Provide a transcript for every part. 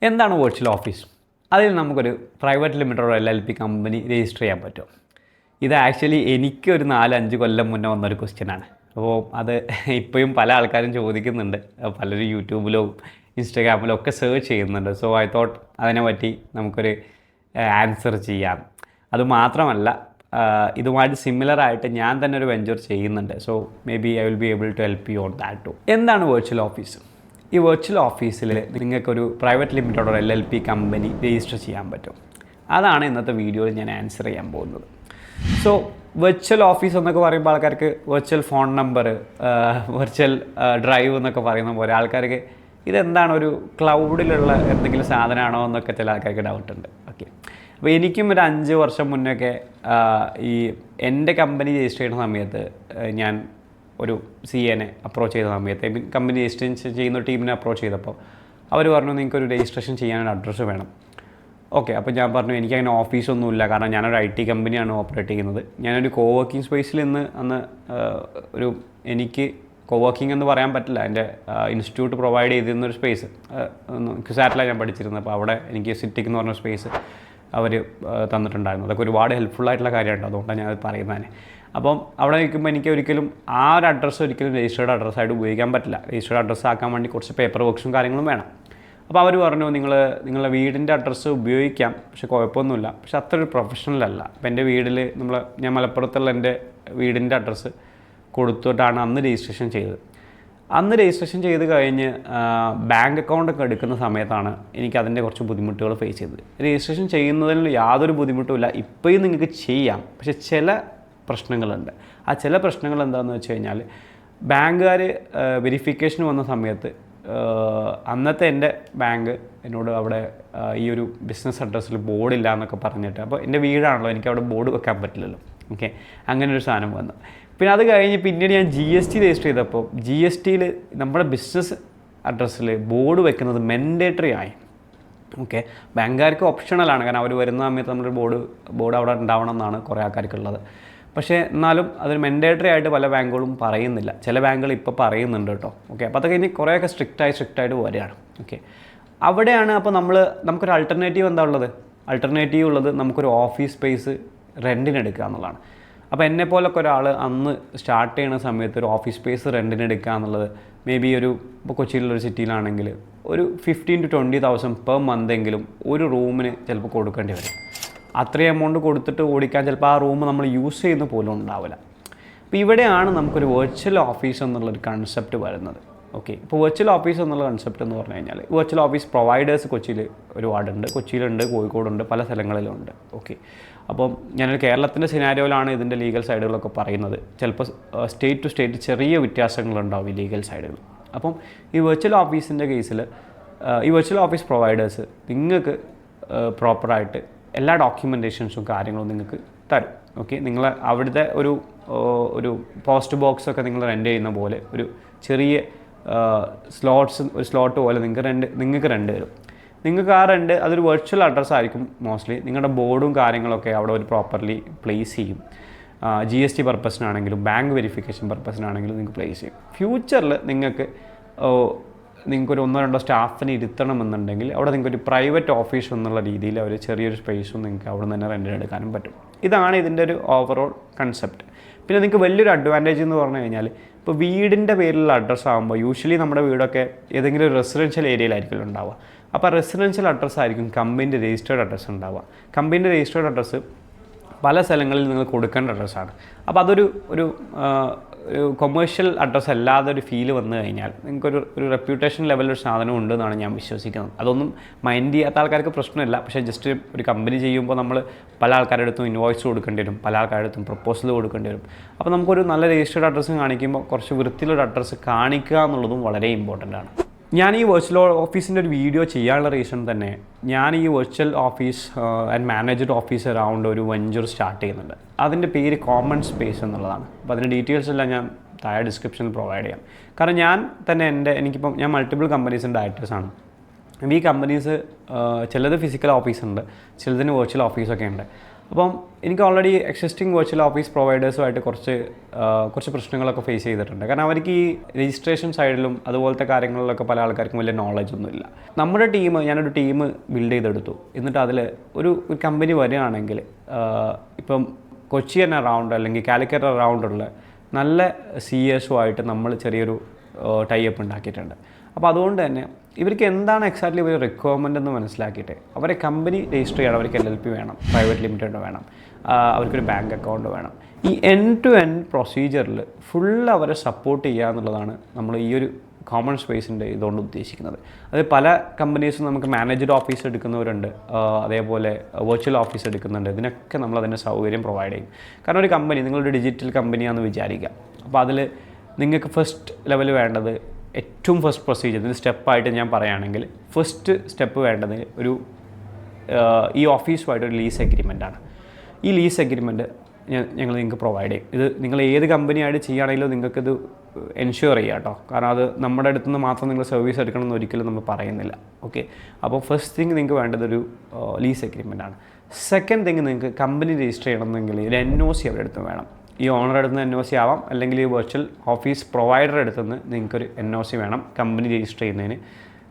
എന്താണ് virtual office? അതിൽ നമുക്കൊരു private limited LLP company register ചെയ്യാൻ പറ്റും. ഇത് ആക്ച്വലി എനിക്കൊരു 4-5 കൊല്ലം മുന്നേ വന്നൊരു ക്വസ്റ്റ്യനാണ്. അപ്പോൾ അത് ഇപ്പോഴും പല ആൾക്കാരും ചോദിക്കുന്നുണ്ട്. പലരും യൂട്യൂബിലും ഇൻസ്റ്റാഗ്രാമിലും ഒക്കെ സെർച്ച് ചെയ്യുന്നുണ്ട്. സോ ഐ തോട്ട് അതിനെ പറ്റി നമുക്കൊരു ആൻസർ ചെയ്യാം. അതുമാത്രമല്ല, ഇതുമായിട്ട് സിമിലറായിട്ട് ഞാൻ തന്നെ ഒരു വെഞ്ചർ ചെയ്യുന്നുണ്ട്. So maybe I will be able to help you on that too. എന്താണ് വെർച്വൽ ഓഫീസ്? ഈ വെർച്വൽ ഓഫീസിൽ നിങ്ങൾക്കൊരു private limited LLP company register ചെയ്യാൻ പറ്റും. അതാണ് ഇന്നത്തെ വീഡിയോയിൽ ഞാൻ ആൻസർ ചെയ്യാൻ പോകുന്നത്. സോ വെർച്വൽ ഓഫീസ് എന്നൊക്കെ പറയുമ്പോൾ ആൾക്കാർക്ക് virtual phone number, virtual drive എന്നൊക്കെ പറയുന്ന പോലെ ആൾക്കാർക്ക് ഇതെന്താണ്, ഒരു ക്ലൗഡിലുള്ള എന്തെങ്കിലും സാധനമാണോ എന്നൊക്കെ ചില ആൾക്കാർക്ക് ഡൗട്ടുണ്ട്. ഓക്കെ, അപ്പോൾ എനിക്കും ഒരു 5 വർഷം മുന്നേ ഈ എൻ്റെ കമ്പനി രജിസ്റ്റർ ചെയ്യുന്ന സമയത്ത് ഞാൻ ഒരു CAനെ അപ്രോച്ച് ചെയ്ത സമയത്ത്, കമ്പനി രജിസ്ട്രേഷൻ ചെയ്യുന്ന ടീമിനെ അപ്രോച്ച് ചെയ്തപ്പോൾ അവർ പറഞ്ഞു നിങ്ങൾക്കൊരു രജിസ്ട്രേഷൻ ചെയ്യാനൊരു അഡ്രസ്സ് വേണം. ഓക്കെ, അപ്പോൾ ഞാൻ പറഞ്ഞു എനിക്കങ്ങനെ ഓഫീസൊന്നുമില്ല, കാരണം ഞാനൊരു IT കമ്പനിയാണ് ഓപ്പറേറ്റ് ചെയ്യുന്നത്. ഞാനൊരു കോവർക്കിംഗ് സ്പേസിൽ അന്ന് ഒരു എനിക്ക് കോവർക്കിംഗ് എന്ന് പറയാൻ പറ്റില്ല, എൻ്റെ ഇൻസ്റ്റിറ്റ്യൂട്ട് പ്രൊവൈഡ് ചെയ്തിരുന്നൊരു സ്പേസ്, ക്യുസാറ്റിലാണ് ഞാൻ പഠിച്ചിരുന്നത്. അപ്പോൾ അവിടെ എനിക്ക് സിറ്റിക് എന്ന് പറഞ്ഞ സ്പേസ് അവർ തന്നിട്ടുണ്ടായിരുന്നു. അതൊക്കെ ഒരുപാട് ഹെൽപ്ഫുള്ളായിട്ടുള്ള കാര്യമായിട്ട്, അതുകൊണ്ടാണ് ഞാനത് പറയുന്നതിന്. അപ്പം അവിടെ നിൽക്കുമ്പോൾ എനിക്ക് ഒരിക്കലും ആ ഒരു അഡ്രസ്സ് ഒരിക്കലും രജിസ്റ്റേർഡ് അഡ്രസ്സായിട്ട് ഉപയോഗിക്കാൻ പറ്റില്ല. രജിസ്റ്റേർഡ് അഡ്രസ്സ് ആക്കാൻ വേണ്ടി കുറച്ച് പേപ്പർ വർക്ക്സും കാര്യങ്ങളും വേണം. അപ്പോൾ അവർ പറഞ്ഞു നിങ്ങളുടെ വീടിൻ്റെ അഡ്രസ്സ് ഉപയോഗിക്കാം, പക്ഷേ കുഴപ്പമൊന്നുമില്ല, പക്ഷേ അത്ര ഒരു പ്രൊഫഷണൽ അല്ല. അപ്പോൾ എൻ്റെ വീട്ടിൽ ഞാൻ മലപ്പുറത്തുള്ള എൻ്റെ വീടിൻ്റെ അഡ്രസ്സ് കൊടുത്തിട്ടാണ് അന്ന് രജിസ്ട്രേഷൻ ചെയ്തത്. അന്ന് രജിസ്ട്രേഷൻ ചെയ്ത് കഴിഞ്ഞ് ബാങ്ക് അക്കൗണ്ടൊക്കെ എടുക്കുന്ന സമയത്താണ് എനിക്കതിൻ്റെ കുറച്ച് ബുദ്ധിമുട്ടുകൾ ഫേസ് ചെയ്തത്. രജിസ്ട്രേഷൻ ചെയ്യുന്നതിൽ യാതൊരു ബുദ്ധിമുട്ടുമില്ല, ഇപ്പോഴും നിങ്ങൾക്ക് ചെയ്യാം, പക്ഷേ ചില പ്രശ്നങ്ങളുണ്ട്. ആ ചില പ്രശ്നങ്ങൾ എന്താണെന്ന് വെച്ച് കഴിഞ്ഞാൽ, ബാങ്കുകാർ വെരിഫിക്കേഷൻ വന്ന സമയത്ത് അന്നത്തെ എൻ്റെ ബാങ്ക് എന്നോട് അവിടെ ഈ ഒരു ബിസിനസ് അഡ്രസ്സിൽ ബോർഡില്ല എന്നൊക്കെ പറഞ്ഞിട്ട്, അപ്പോൾ എൻ്റെ വീടാണല്ലോ, എനിക്ക് അവിടെ ബോർഡ് വെക്കാൻ പറ്റില്ലല്ലോ. ഓക്കെ, അങ്ങനെ ഒരു സാധനം വന്നു. പിന്നെ അത് കഴിഞ്ഞ് പിന്നീട് ഞാൻ GST രജിസ്റ്റർ ചെയ്തപ്പോൾ GSTയിൽ നമ്മുടെ ബിസിനസ് അഡ്രസ്സിൽ ബോർഡ് വെക്കുന്നത് മാൻഡേറ്ററി ആയി. ഓക്കെ, ബാങ്കുകാർക്ക് ഓപ്ഷണലാണ്, കാരണം അവർ വരുന്ന സമയത്ത് നമ്മുടെ ബോർഡ് അവിടെ ഉണ്ടാവണം എന്നാണ് കുറേ ആൾക്കാർക്കുള്ളത്. പക്ഷേ എന്നാലും അതൊരു മാൻഡേറ്ററി ആയിട്ട് പല ബാങ്കുകളും പറയുന്നില്ല. ചില ബാങ്കുകൾ ഇപ്പോൾ പറയുന്നുണ്ട് കേട്ടോ. ഓക്കെ, അപ്പോൾ അതൊക്കെ ഇനി കുറേയൊക്കെ സ്ട്രിക്റ്റായിട്ട് വരികയാണ്. ഓക്കെ, അവിടെയാണ് അപ്പോൾ നമുക്കൊരു ആൾട്ടർനേറ്റീവ് എന്താ ഉള്ളത്? ആൾട്ടർനേറ്റീവ് ഉള്ളത് നമുക്കൊരു ഓഫീസ് സ്പേസ് റെൻറ്റിനെടുക്കുക എന്നുള്ളതാണ്. അപ്പോൾ എന്നെപ്പോലൊക്കെ ഒരാൾ അന്ന് സ്റ്റാർട്ട് ചെയ്യുന്ന സമയത്ത് ഒരു ഓഫീസ് സ്പേസ് റെൻറ്റിനെടുക്കുക എന്നുള്ളത് മേ ബി ഇപ്പോൾ കൊച്ചിയിലുള്ളൊരു സിറ്റിയിലാണെങ്കിൽ ഒരു 15,000 to 20,000 പെർ മന്ത് എങ്കിലും ഒരു റൂമിന് ചിലപ്പോൾ കൊടുക്കേണ്ടി വരും. അത്രയും എമൗണ്ട് കൊടുത്തിട്ട് ഓടിക്കാൻ ചിലപ്പോൾ ആ റൂം നമ്മൾ യൂസ് ചെയ്യുന്ന പോലും ഉണ്ടാവില്ല. അപ്പോൾ ഇവിടെയാണ് നമുക്കൊരു വെർച്വൽ ഓഫീസ് എന്നുള്ളൊരു കൺസെപ്റ്റ് വരുന്നത്. ഓക്കെ, ഇപ്പോൾ വെർച്വൽ ഓഫീസ് എന്നുള്ള കൺസെപ്റ്റ് എന്ന് പറഞ്ഞു കഴിഞ്ഞാൽ, വെർച്വൽ ഓഫീസ് പ്രൊവൈഡേഴ്സ് കൊച്ചിയിൽ ഒരുപാടുണ്ട്. കൊച്ചിയിലുണ്ട്, കോഴിക്കോടുണ്ട്, പല സ്ഥലങ്ങളിലുണ്ട്. ഓക്കെ, അപ്പം ഞാനൊരു കേരളത്തിൻ്റെ സിനാരിയോയിലാണ് ഇതിൻ്റെ ലീഗൽ സൈഡുകളൊക്കെ പറയുന്നത്. ചിലപ്പോൾ സ്റ്റേറ്റ് ടു സ്റ്റേറ്റ് ചെറിയ വ്യത്യാസങ്ങളുണ്ടാവും ഈ ലീഗൽ സൈഡുകൾ. അപ്പം ഈ വെർച്വൽ ഓഫീസിൻ്റെ കേസിൽ ഈ വെർച്വൽ ഓഫീസ് പ്രൊവൈഡേഴ്സ് നിങ്ങൾക്ക് പ്രോപ്പറായിട്ട് എല്ലാ ഡോക്യുമെൻറ്റേഷൻസും കാര്യങ്ങളും നിങ്ങൾക്ക് തരും. ഓക്കെ, നിങ്ങൾ അവിടുത്തെ ഒരു പോസ്റ്റ് ബോക്സൊക്കെ നിങ്ങൾ റെൻ്റ് ചെയ്യുന്ന പോലെ ഒരു ചെറിയ ഒരു സ്ലോട്ട് പോലെ നിങ്ങൾക്ക് റെൻ്റ് തരും. നിങ്ങൾക്ക് ആ റെൻ്റ് അതൊരു വെർച്വൽ അഡ്രസ്സ് ആയിരിക്കും മോസ്റ്റ്ലി. നിങ്ങളുടെ ബോർഡും കാര്യങ്ങളൊക്കെ അവിടെ ഒരു പ്രോപ്പർലി പ്ലേസ് ചെയ്യും. GST പർപ്പസിനാണെങ്കിലും ബാങ്ക് വെരിഫിക്കേഷൻ പർപ്പസിനാണെങ്കിലും നിങ്ങൾക്ക് പ്ലേസ് ചെയ്യും. ഫ്യൂച്ചറിൽ നിങ്ങൾക്കൊരു 1-2 സ്റ്റാഫിനെ ഇരുത്തണമെന്നുണ്ടെങ്കിൽ അവിടെ നിങ്ങൾക്കൊരു പ്രൈവറ്റ് ഓഫീസ് എന്നുള്ള രീതിയിൽ ഒരു ചെറിയൊരു സ്പേസും നിങ്ങൾക്ക് അവിടെ നിന്ന് തന്നെ റെൻറ്റിനെടുക്കാനും പറ്റും. ഇതാണ് ഇതിൻ്റെ ഒരു ഓവറോൾ കൺസെപ്റ്റ്. പിന്നെ നിങ്ങൾക്ക് വലിയൊരു അഡ്വാൻറ്റേജ് എന്ന് പറഞ്ഞു കഴിഞ്ഞാൽ, ഇപ്പോൾ വീടിൻ്റെ പേരിലുള്ള അഡ്രസ്സ് ആകുമ്പോൾ യൂഷ്വലി നമ്മുടെ വീടൊക്കെ ഏതെങ്കിലും ഒരു റെസിഡൻഷ്യൽ ഏരിയയിലായിരിക്കും ഉണ്ടാവുക. അപ്പോൾ റെസിഡൻഷ്യൽ അഡ്രസ്സ് ആയിരിക്കും കമ്പനിൻ്റെ രജിസ്റ്റേർഡ് അഡ്രസ്സ് ഉണ്ടാവുക. കമ്പനിൻ്റെ രജിസ്റ്റേർഡ് അഡ്രസ്സ് പല സ്ഥലങ്ങളിൽ നിങ്ങൾ കൊടുക്കേണ്ട അഡ്രസ്സാണ്. അപ്പോൾ അതൊരു കൊമേഴ്ഷ്യൽ അഡ്രസ്സ് അല്ലാതെ ഒരു ഫീല് വന്നു കഴിഞ്ഞാൽ നിങ്ങൾക്കൊരു റെപ്യൂട്ടേഷൻ ലെവലൊരു സാധനം ഉണ്ടെന്നാണ് ഞാൻ വിശ്വസിക്കുന്നത്. അതൊന്നും മൈൻഡ് ചെയ്യാത്ത ആൾക്കാർക്ക് പ്രശ്നമില്ല. പക്ഷേ ജസ്റ്റ് ഒരു കമ്പനി ചെയ്യുമ്പോൾ നമ്മൾ പല ആൾക്കാരുടെ അടുത്തും ഇൻവോയ്സ് കൊടുക്കേണ്ടി വരും, പല ആൾക്കാരുടെ അടുത്തും പ്രപ്പോസൽ കൊടുക്കേണ്ടി വരും. അപ്പോൾ നമുക്കൊരു നല്ല രജിസ്റ്റേർഡ് അഡ്രസ്സ് കാണിക്കുമ്പോൾ കുറച്ച് വൃത്തിയിലൊരു അഡ്രസ്സ് കാണിക്കുക എന്നുള്ളതും വളരെ ഇമ്പോർട്ടൻ്റ് ആണ്. ഞാൻ ഈ വെർച്വൽ ഓഫീസിൻ്റെ ഒരു വീഡിയോ ചെയ്യാനുള്ള റീസൺ തന്നെ, ഞാൻ ഈ virtual office and managed office around ഒരു വെഞ്ചർ സ്റ്റാർട്ട് ചെയ്യുന്നുണ്ട്. അതിൻ്റെ പേര് കോമൺ സ്പേസ് എന്നുള്ളതാണ്. അപ്പോൾ അതിൻ്റെ ഡീറ്റെയിൽസ് എല്ലാം ഞാൻ താഴെ ഡിസ്ക്രിപ്ഷനിൽ പ്രൊവൈഡ് ചെയ്യാം. കാരണം ഞാൻ തന്നെ ഞാൻ മൾട്ടിപ്പിൾ കമ്പനീസിൻ്റെ ഡയറക്ടേഴ്സാണ്. ഈ കമ്പനീസ് ചിലത് ഫിസിക്കൽ ഓഫീസുണ്ട്, ചിലതിന് വെർച്വൽ ഓഫീസൊക്കെ ഉണ്ട്. അപ്പം എനിക്ക് ഓൾറെഡി എക്സിസ്റ്റിംഗ് വെർച്വൽ ഓഫീസ് പ്രൊവൈഡേഴ്സുമായിട്ട് കുറച്ച് പ്രശ്നങ്ങളൊക്കെ ഫേസ് ചെയ്തിട്ടുണ്ട്. കാരണം അവർക്ക് ഈ രജിസ്ട്രേഷൻ സൈഡിലും അതുപോലത്തെ കാര്യങ്ങളിലൊക്കെ പല ആൾക്കാർക്കും വലിയ നോളജ് ഒന്നുമില്ല. നമ്മുടെ ഞാനൊരു ടീം ബിൽഡ് ചെയ്തെടുത്തു. എന്നിട്ട് അതിൽ ഒരു കമ്പനി വരികയാണെങ്കിൽ ഇപ്പം കൊച്ചി ആൻഡ് അറൗണ്ട് അല്ലെങ്കിൽ കാലിക്കറ്റ് അറൗണ്ടുള്ള നല്ല CSO നമ്മൾ ചെറിയൊരു ടൈപ്പ് ഉണ്ടാക്കിയിട്ടുണ്ട്. അപ്പോൾ അതുകൊണ്ട് തന്നെ ഇവർക്ക് എന്താണ് എക്സാക്ട്ലി ഇവർ റിക്വയർമെൻ്റ് എന്ന് മനസ്സിലാക്കിയിട്ട് അവരെ കമ്പനി രജിസ്റ്റർ ചെയ്യണം. അവർക്ക് LLP വേണം, പ്രൈവറ്റ് ലിമിറ്റഡ് വേണം, അവർക്കൊരു ബാങ്ക് അക്കൗണ്ട് വേണം. ഈ എൻഡ് ടു എൻഡ് പ്രൊസീജിയറിൽ ഫുൾ അവരെ സപ്പോർട്ട് ചെയ്യുക എന്നുള്ളതാണ് നമ്മൾ ഈ ഒരു കോമൺ സ്പേസിൻ്റെ ഇതുകൊണ്ട് ഉദ്ദേശിക്കുന്നത്. അത് പല കമ്പനീസും നമുക്ക് മാനേജ്ഡ് ഓഫീസ് എടുക്കുന്നവരുണ്ട്, അതേപോലെ വെർച്വൽ ഓഫീസ് എടുക്കുന്നുണ്ട്. ഇതിനൊക്കെ നമ്മൾ അതിൻ്റെ സൗകര്യം പ്രൊവൈഡ് ചെയ്യും. കാരണം ഒരു കമ്പനി നിങ്ങളൊരു ഡിജിറ്റൽ കമ്പനിയാണെന്ന് വിചാരിക്കുക. അപ്പോൾ അതിൽ നിങ്ങൾക്ക് ഫസ്റ്റ് ലെവൽ വേണ്ടത് ഏറ്റവും ഫസ്റ്റ് പ്രൊസീജിയർ ഇതിന് സ്റ്റെപ്പായിട്ട് ഞാൻ പറയുകയാണെങ്കിൽ ഫസ്റ്റ് സ്റ്റെപ്പ് വേണ്ടത് ഈ ഓഫീസുമായിട്ട് ഒരു ലീസ് എഗ്രിമെൻ്റാണ്. ഈ ലീസ് എഗ്രിമെൻറ്റ് ഞങ്ങൾ നിങ്ങൾക്ക് പ്രൊവൈഡ് ചെയ്യും. ഇത് നിങ്ങൾ ഏത് കമ്പനിയായിട്ട് ചെയ്യുകയാണെങ്കിലും നിങ്ങൾക്കിത് എൻഷുർ ചെയ്യാം കേട്ടോ. കാരണം അത് നമ്മുടെ അടുത്ത് നിന്ന് മാത്രം നിങ്ങൾ സർവീസ് എടുക്കണമെന്ന് ഒരിക്കലും നമ്മൾ പറയുന്നില്ല. ഓക്കെ, അപ്പോൾ ഫസ്റ്റ് തിങ് നിങ്ങൾക്ക് വേണ്ടതൊരു ലീസ് എഗ്രിമെൻ്റാണ്. സെക്കൻഡ് തിങ് നിങ്ങൾക്ക് കമ്പനി രജിസ്റ്റർ ചെയ്യണമെന്നെങ്കിൽ ഒരു NOC അവരുടെ അടുത്ത് വേണം. ഈ ഓണർ അടുത്ത് നിന്ന് NOC ആവാം, അല്ലെങ്കിൽ ഈ വെർച്വൽ ഓഫീസ് പ്രൊവൈഡർ അടുത്ത് നിന്ന് നിങ്ങൾക്കൊരു NOC വേണം കമ്പനി രജിസ്റ്റർ ചെയ്യുന്നതിന്.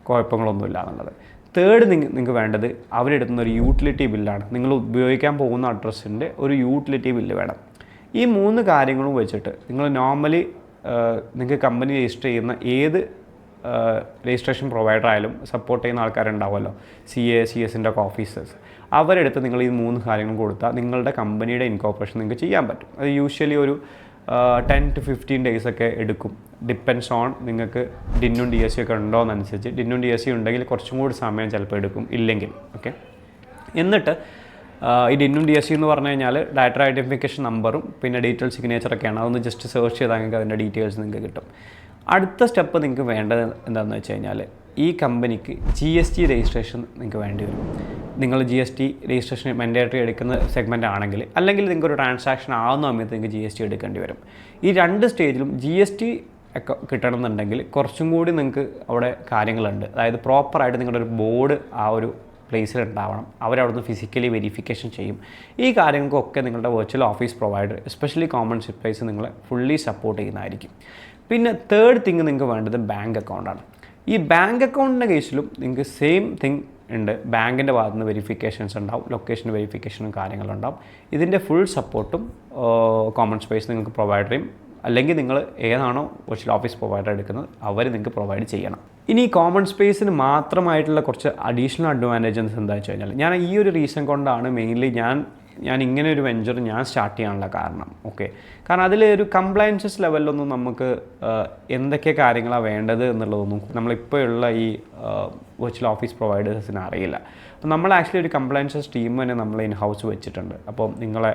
കുഴപ്പങ്ങളൊന്നുമില്ല എന്നുള്ളത്. തേർഡ് നിങ്ങൾക്ക് വേണ്ടത് അവരെടുത്തുന്ന ഒരു യൂട്ടിലിറ്റി ബില്ലാണ്. നിങ്ങൾ ഉപയോഗിക്കാൻ പോകുന്ന അഡ്രസ്സിൻ്റെ ഒരു യൂട്ടിലിറ്റി ബില്ല് വേണം. ഈ 3 കാര്യങ്ങളും വെച്ചിട്ട് നിങ്ങൾ നോർമലി നിങ്ങൾക്ക് കമ്പനി രജിസ്റ്റർ ചെയ്യുന്ന ഏത് രജിസ്ട്രേഷൻ പ്രൊവൈഡർ ആയാലും സപ്പോർട്ട് ചെയ്യുന്ന ആൾക്കാരുണ്ടാവുമല്ലോ, CSൻ്റെ ഒക്കെ ഓഫീസേഴ്സ്, അവരെടുത്ത് നിങ്ങൾ ഈ 3 കാര്യങ്ങളും കൊടുത്താൽ നിങ്ങളുടെ കമ്പനിയുടെ ഇൻകോർപ്പറേഷൻ നിങ്ങൾക്ക് ചെയ്യാൻ പറ്റും. അത് യൂഷ്വലി ഒരു 10 to 15 days ഒക്കെ എടുക്കും. ഡിപ്പെൻഡ്സ് ഓൺ നിങ്ങൾക്ക് DIN-ഉം DSC ഒക്കെ ഉണ്ടോ എന്നനുസരിച്ച്. DIN-ഉം DSC ഉണ്ടെങ്കിൽ കുറച്ചും കൂടി സമയം ചിലപ്പോൾ എടുക്കും, ഇല്ലെങ്കിൽ. ഓക്കെ, എന്നിട്ട് ഈ DIN-ഉം DSC എന്ന് പറഞ്ഞു കഴിഞ്ഞാൽ ഡയറക്ടർ ഐഡൻറ്റിഫിക്കേഷൻ നമ്പറും പിന്നെ ഡീറ്റെയിൽ സിഗ്നേച്ചറൊക്കെയാണ്. അതൊന്ന് ജസ്റ്റ് സെർച്ച് ചെയ്താൽ നിങ്ങൾക്ക് അതിൻ്റെ ഡീറ്റെയിൽസ് നിങ്ങൾക്ക് കിട്ടും. അടുത്ത സ്റ്റെപ്പ് നിങ്ങൾക്ക് വേണ്ടത് എന്താണെന്ന് വെച്ച് കഴിഞ്ഞാൽ ഈ കമ്പനിക്ക് GST രജിസ്ട്രേഷൻ നിങ്ങൾക്ക് വേണ്ടി വരും. നിങ്ങൾ GST രജിസ്ട്രേഷൻ മാൻഡേറ്ററി എടുക്കുന്ന സെഗ്മെൻ്റ് ആണെങ്കിൽ, അല്ലെങ്കിൽ നിങ്ങൾക്ക് ഒരു ട്രാൻസാക്ഷൻ ആവുന്ന സമയത്ത് നിങ്ങൾക്ക് GST എടുക്കേണ്ടി വരും. ഈ 2 സ്റ്റേജിലും GST ഒക്കെ കിട്ടണമെന്നുണ്ടെങ്കിൽ കുറച്ചും കൂടി നിങ്ങൾക്ക് അവിടെ കാര്യങ്ങളുണ്ട്. അതായത് പ്രോപ്പറായിട്ട് നിങ്ങളുടെ ഒരു ബോർഡ് ആ ഒരു പ്ലേസിൽ ഉണ്ടാവണം. അവരവിടുന്ന് ഫിസിക്കലി വെരിഫിക്കേഷൻ ചെയ്യും. ഈ കാര്യങ്ങൾക്കൊക്കെ നിങ്ങളുടെ virtual office provider, especially common space, നിങ്ങളെ ഫുള്ളി സപ്പോർട്ട് ചെയ്യുന്നതായിരിക്കും. പിന്നെ തേർഡ് തിങ് നിങ്ങൾക്ക് വേണ്ടത് ബാങ്ക് അക്കൗണ്ടാണ്. ഈ ബാങ്ക് അക്കൗണ്ടിൻ്റെ കേസിലും നിങ്ങൾക്ക് സെയിം തിങ് ഉണ്ട്. ബാങ്കിൻ്റെ ഭാഗത്ത് നിന്ന് വെരിഫിക്കേഷൻസ് ഉണ്ടാവും, ലൊക്കേഷൻ വെരിഫിക്കേഷനും കാര്യങ്ങളുണ്ടാവും. ഇതിൻ്റെ ഫുൾ സപ്പോർട്ടും കോമൺ സ്പേസ് നിങ്ങൾക്ക് പ്രൊവൈഡ് ചെയ്യും. അല്ലെങ്കിൽ നിങ്ങൾ ഏതാണോ വെർച്വൽ ഓഫീസ് പ്രൊവൈഡർ എടുക്കുന്നത് അവർ നിങ്ങൾക്ക് പ്രൊവൈഡ് ചെയ്യണം. ഇനി കോമൺ സ്പേസിന് മാത്രമായിട്ടുള്ള കുറച്ച് അഡീഷണൽ അഡ്വാൻറ്റേജസ് എന്താ വെച്ച് കഴിഞ്ഞാൽ, ഞാൻ ഈ ഒരു റീസൺ കൊണ്ടാണ് മെയിൻലി ഞാൻ ഇങ്ങനെ ഒരു വെഞ്ചർ ഞാൻ സ്റ്റാർട്ട് ചെയ്യാനുള്ള കാരണം. ഓക്കെ, കാരണം അതിൽ ഒരു കംപ്ലയൻസസ് ലെവലിലൊന്നും നമുക്ക് എന്തൊക്കെ കാര്യങ്ങളാണ് വേണ്ടത് എന്നുള്ളതൊന്നും നമ്മളിപ്പോഴുള്ള ഈ വെർച്വൽ ഓഫീസ് പ്രൊവൈഡേഴ്സിന് അറിയില്ല. അപ്പോൾ നമ്മൾ ആക്ച്വലി ഒരു കംപ്ലയൻസസ് ടീം തന്നെ നമ്മൾ ഇൻ ഹൗസ് വെച്ചിട്ടുണ്ട്. അപ്പം നിങ്ങളെ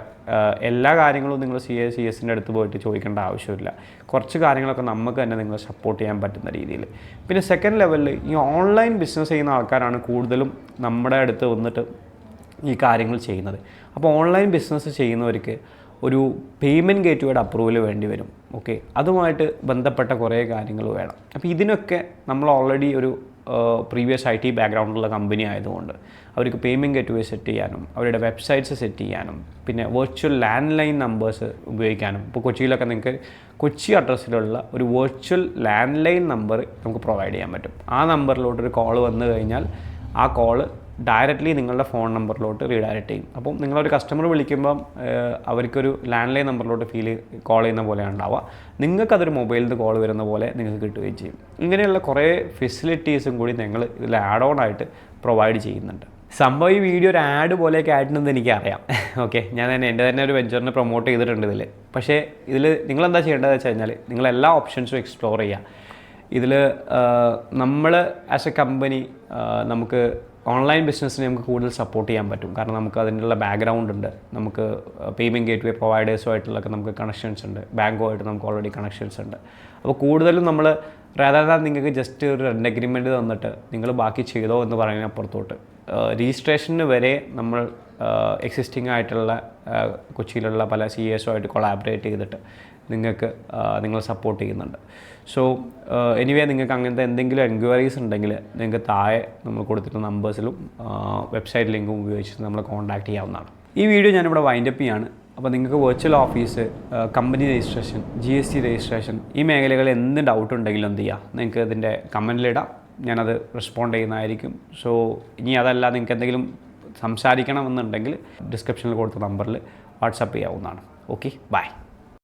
എല്ലാ കാര്യങ്ങളും നിങ്ങൾ CSൻ്റെ അടുത്ത് പോയിട്ട് ചോദിക്കേണ്ട ആവശ്യമില്ല. കുറച്ച് കാര്യങ്ങളൊക്കെ നമുക്ക് തന്നെ നിങ്ങളെ സപ്പോർട്ട് ചെയ്യാൻ പറ്റുന്ന രീതിയിൽ. പിന്നെ സെക്കൻഡ് ലെവലിൽ ഈ ഓൺലൈൻ ബിസിനസ് ചെയ്യുന്ന ആൾക്കാരാണ് കൂടുതലും നമ്മുടെ അടുത്ത് വന്നിട്ട് ഈ കാര്യങ്ങൾ ചെയ്യുന്നത്. അപ്പോൾ ഓൺലൈൻ ബിസിനസ് ചെയ്യുന്നവർക്ക് ഒരു പേയ്മെൻറ്റ് ഗേറ്റ്വേയുടെ അപ്രൂവൽ വേണ്ടി വരും. ഓക്കെ, അതുമായിട്ട് ബന്ധപ്പെട്ട കുറേ കാര്യങ്ങൾ വേണം. അപ്പോൾ ഇതിനൊക്കെ നമ്മൾ ഓൾറെഡി ഒരു പ്രീവിയസ് IT ബാക്ക്ഗ്രൗണ്ടുള്ള കമ്പനി ആയതുകൊണ്ട് അവർക്ക് പേയ്മെൻറ്റ് ഗേറ്റ്വേ സെറ്റ് ചെയ്യാനും അവരുടെ വെബ്സൈറ്റ്സ് സെറ്റ് ചെയ്യാനും പിന്നെ വെർച്വൽ ലാൻഡ് ലൈൻ നമ്പേഴ്സ് ഉപയോഗിക്കാനും. ഇപ്പോൾ കൊച്ചിയിലൊക്കെ നിങ്ങൾക്ക് കൊച്ചി അഡ്രസ്സിലുള്ള ഒരു വെർച്വൽ ലാൻഡ് ലൈൻ നമ്പർ നമുക്ക് പ്രൊവൈഡ് ചെയ്യാൻ പറ്റും. ആ നമ്പറിലോട്ടൊരു കോൾ വന്നു കഴിഞ്ഞാൽ ആ കോള് ഡയറക്റ്റ്ലി നിങ്ങളുടെ ഫോൺ നമ്പറിലോട്ട് റീഡയറക്റ്റ് ചെയ്യും. അപ്പം നിങ്ങളൊരു കസ്റ്റമർ വിളിക്കുമ്പം അവർക്കൊരു ലാൻഡ് ലൈൻ നമ്പറിലോട്ട് കോൾ ചെയ്യുന്ന പോലെയാണ് ഉണ്ടാവുക. നിങ്ങൾക്കതൊരു മൊബൈലിൽ നിന്ന് കോൾ വരുന്ന പോലെ നിങ്ങൾക്ക് കിട്ടുകയും ചെയ്യും. ഇങ്ങനെയുള്ള കുറേ ഫെസിലിറ്റീസും കൂടി ഞങ്ങൾ ഇതിൽ ആഡ് ഓൺ ആയിട്ട് പ്രൊവൈഡ് ചെയ്യുന്നുണ്ട്. സംഭവം ഈ വീഡിയോ ഒരു ആഡ് പോലെയൊക്കെ ആയിട്ടുണ്ടെന്ന് എനിക്കറിയാം. ഓക്കെ, ഞാൻ എൻ്റെ തന്നെ ഒരു വെഞ്ചറിനെ പ്രൊമോട്ട് ചെയ്തിട്ടുണ്ട് ഇതിൽ. പക്ഷേ ഇതിൽ നിങ്ങളെന്താ ചെയ്യേണ്ടതെന്ന് വെച്ച് കഴിഞ്ഞാൽ നിങ്ങളെല്ലാ ഓപ്ഷൻസും എക്സ്പ്ലോർ ചെയ്യുക. ഇതിൽ നമ്മൾ ആസ് എ കമ്പനി നമുക്ക് ഓൺലൈൻ ബിസിനസ്സിനെ നമുക്ക് കൂടുതൽ സപ്പോർട്ട് ചെയ്യാൻ പറ്റും. കാരണം നമുക്ക് അതിനുള്ള ബാക്ക്ഗ്രൗണ്ട് ഉണ്ട്. നമുക്ക് പേയ്മെൻറ്റ് ഗേറ്റ്വേ പ്രൊവൈഡേഴ്സുമായിട്ടുള്ളൊക്കെ നമുക്ക് കണക്ഷൻസ് ഉണ്ട്. ബാങ്കുമായിട്ട് നമുക്ക് ഓൾറെഡി കണക്ഷൻസ് ഉണ്ട്. അപ്പോൾ കൂടുതലും നമ്മൾ rather than നിങ്ങൾക്ക് ജസ്റ്റ് ഒരു റെൻ്റ് അഗ്രിമെൻറ്റ് തന്നിട്ട് നിങ്ങൾ ബാക്കി ചെയ്തോ എന്ന് പറയുന്നതിനപ്പുറത്തോട്ട് രജിസ്ട്രേഷന് വരെ നമ്മൾ എക്സിസ്റ്റിംഗ് ആയിട്ടുള്ള കൊച്ചിയിലുള്ള പല CSOആയിട്ട് കൊളാബറേറ്റ് ചെയ്തിട്ട് നിങ്ങൾ സപ്പോർട്ട് ചെയ്യുന്നുണ്ട്. സോ എനിവേ നിങ്ങൾക്ക് അങ്ങനത്തെ എന്തെങ്കിലും എൻക്വയറീസ് ഉണ്ടെങ്കിൽ നിങ്ങൾക്ക് താഴെ നമ്മൾ കൊടുത്തിട്ടുള്ള നമ്പേഴ്സിലും വെബ്സൈറ്റ് ലിങ്കും ഉപയോഗിച്ച് നമ്മളെ കോൺടാക്റ്റ് ചെയ്യാവുന്നതാണ്. ഈ വീഡിയോ ഞാനിവിടെ വൈൻഡപ്പ് ചെയ്യാണ്. അപ്പോൾ നിങ്ങൾക്ക് virtual office, company registration, GST registration, ഈ മേഖലകളിൽ എന്ത് ഡൗട്ട് ഉണ്ടെങ്കിലും എന്ത് ചെയ്യുക, നിങ്ങൾക്ക് ഇതിൻ്റെ കമൻറ്റിലിടാം, ഞാനത് റെസ്പോണ്ട് ചെയ്യുന്നതായിരിക്കും. സോ ഇനി അതല്ല, നിങ്ങൾക്ക് എന്തെങ്കിലും സംസാരിക്കണമെന്നുണ്ടെങ്കിൽ ഡിസ്ക്രിപ്ഷനിൽ കൊടുത്ത നമ്പറിൽ വാട്സപ്പ് ചെയ്യാവുന്നതാണ്. Okay, by.